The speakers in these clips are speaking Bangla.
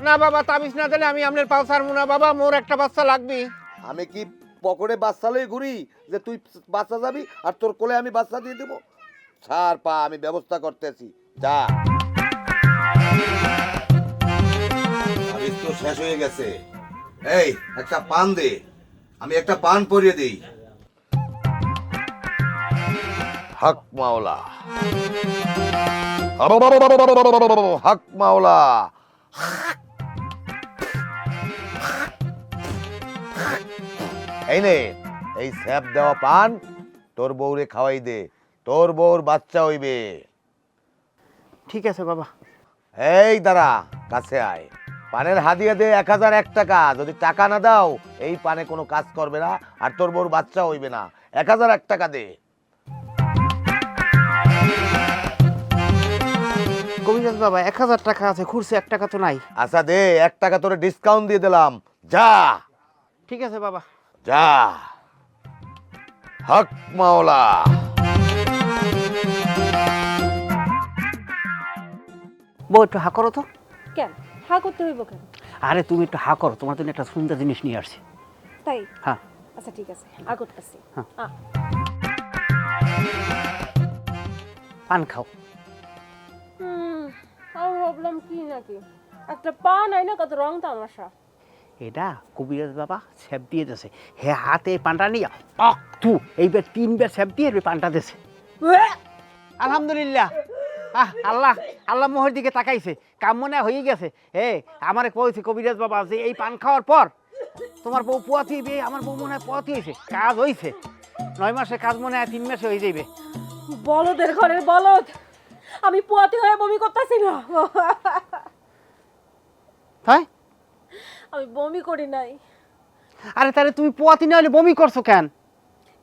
না বাবা, তাবিজ না দিলে আমি আপনার পাও ছাড়বো না বাবা, মোর একটা বাচ্চা লাগবে। আমি কি পকেটে বাচ্চা লই ঘুরি যে তুই বাচ্চা যাবি আর তোর কোলে আমি বাচ্চা দিয়ে দেবো? ছাড় পা, আমি ব্যবস্থা করতেছি, যা। তাবিজ তো শেষ হয়ে গেছে। এই একটা পান দে, আমি একটা পান পরিয়ে দিই। হক মাওলা, হক মাওলা। এই নে, এই স্যাপ দেওয়া পান তোর বউরে খাওয়াই দে, তোর বউর বাচ্চা হইবে। ঠিক আছে বাবা। এই দাঁড়া, কাছে আয়। পানের হাদিয়া দে 1001 টাকা। যদি টাকা না দাও এই পানে কোনো কাজ করবে না আর তোর বউর বাচ্চা হইবে না। 1001 টাকা দে। কবিরাজ বাবা 1000 টাকা আছে, খুরছে 1 টাকা তো নাই। আচ্ছা দে, 1 টাকা তোরে ডিসকাউন্ট দিয়ে দিলাম, যা। ঠিক আছে বাবা। যা। হক মাওলা। বউ একটু হা করো তো। কেন হা করতে হইব কেন? আরে তুমি একটু হা করো, তোমার জন্য একটা সুন্দর জিনিস নিয়ে আসছি। তাই? হ্যাঁ। আচ্ছা ঠিক আছে, আর করতেছি। হ্যাঁ। পান খাও। আমি ভাবলাম কি নাকি একটা পান আই না, কত রং তামাশা। এটা কবিরাজ বাবা স্যাপ দিয়ে দিয়েছে। হে হাতে পানটা নিয়ে তু এইবার 3বার স্যাপ দিয়ে পানটা দিয়েছে। আলহামদুলিল্লাহ। আল্লাহ আল্লাহ মোহর দিকে তাকাইছে, কাম মনে হয়ে গেছে। আমারে কইছে কবিরাজ বাবা যে এই পান খাওয়ার পর তোমার বউ পোয়াতি হইবে। আমার বউ মনে হয় পোয়াতি হয়েছে, কাজ হয়েছে। 9 মাসে কাজ মনে হয় 3 মাসে হয়ে যাইবে। বলদের ঘরের বলদ, আমি পোয়াতি হয়ে বমি করতেছি না। তাই? আমি বমি করি নাই। আরে তাহলে তুমি পোয়াতি না হলে বমি করছো কেন?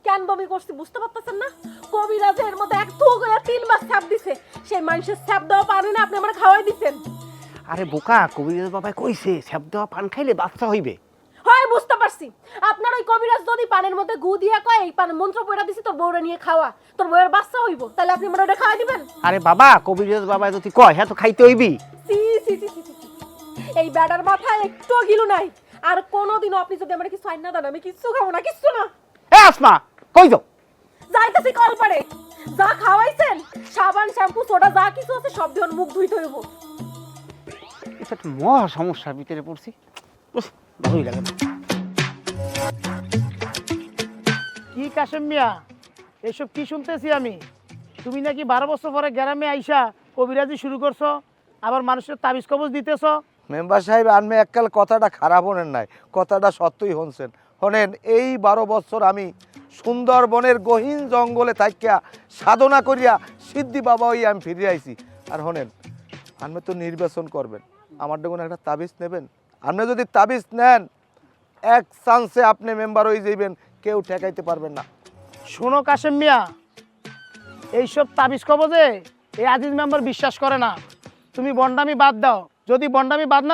কেন বমি করছি বুঝতে পারতেছেন না? কবিরাজের মধ্যে এক থুক হয়ে 3 মাস ছাপ দিছে, সেই মানুষের ছাপ দেওয়া পানি না আপনি আমার খাওয়াই দিচ্ছেন। আরে বোকা, কবিরাজ বাবা কইছে স্যাপ দেওয়া পান খাইলে বাচ্চা হইবে। হয় বুঝতে পারছি, আপনার ওই কবিরাজ যদি পানের মধ্যে গু দিয়া কয় এই পান মন্ত্র পড়া দিছি তোর বউরে নিয়ে খাওয়া, তোর বউয়ের বাচ্চা হইব, তাহলে আপনি আমার ওটা খাওয়াই দিবেন? আরে বাবা, কবিরাজ বাবা যদি কয় হ্যাঁ তো খাইতে হইবি। সি সি সি সি সি। এই ব্যাটার মাথায় একটু গিলু নাই। আর কোনোদিনও আপনি যদি আমার কিছু আইন না দেন আমি কিচ্ছু খাবো না, কিচ্ছু না। এ আসমা, কই যাও? যাইতেছি কল পারে। যা খাওয়াইছেন সাবান শ্যাম্পু সোডা যা কিছু আছে সব দিয়ে মুখ ধুইতে হইব। এটা একটা মহা সমস্যার ভিতরে পড়ছি। ভালোই লাগে না। কি কাশেম মিয়া, এসব কি শুনতেছি আমি? তুমি নাকি 12 বছর পরে গ্রামে আইসা কবিরাজি শুরু করছো, আবার মানুষের তাবিজ কবজ দিতেছো। মেম্বার সাহেব, আমি এককাল কথাটা খারাপ হনেন নাই, কথাটা সত্যই হনছেন। হনেন, এই 12 বছর আমি সুন্দরবনের গহীন জঙ্গলে থাকিয়া সাধনা করিয়া সিদ্ধি বাবা হই আমি ফিরে আইছি। আর হনেন, আপনি তো নির্বাচন করবেন, আমার দেখুন একটা তাবিজ নেবেন। আপনি যদি তাবিজ নেন 1 চান্সে আপনি মেম্বার হয়ে যাইবেন, কেউ ঠেকাইতে পারবেন না। শোনো কাশেম মিয়া, এইসব তাবিজ কবজে এই আজিজ মেম্বার বিশ্বাস করে না। তুমি বন্ডামি বাদ দাও, যদি বন্ডামি বাদ না দাও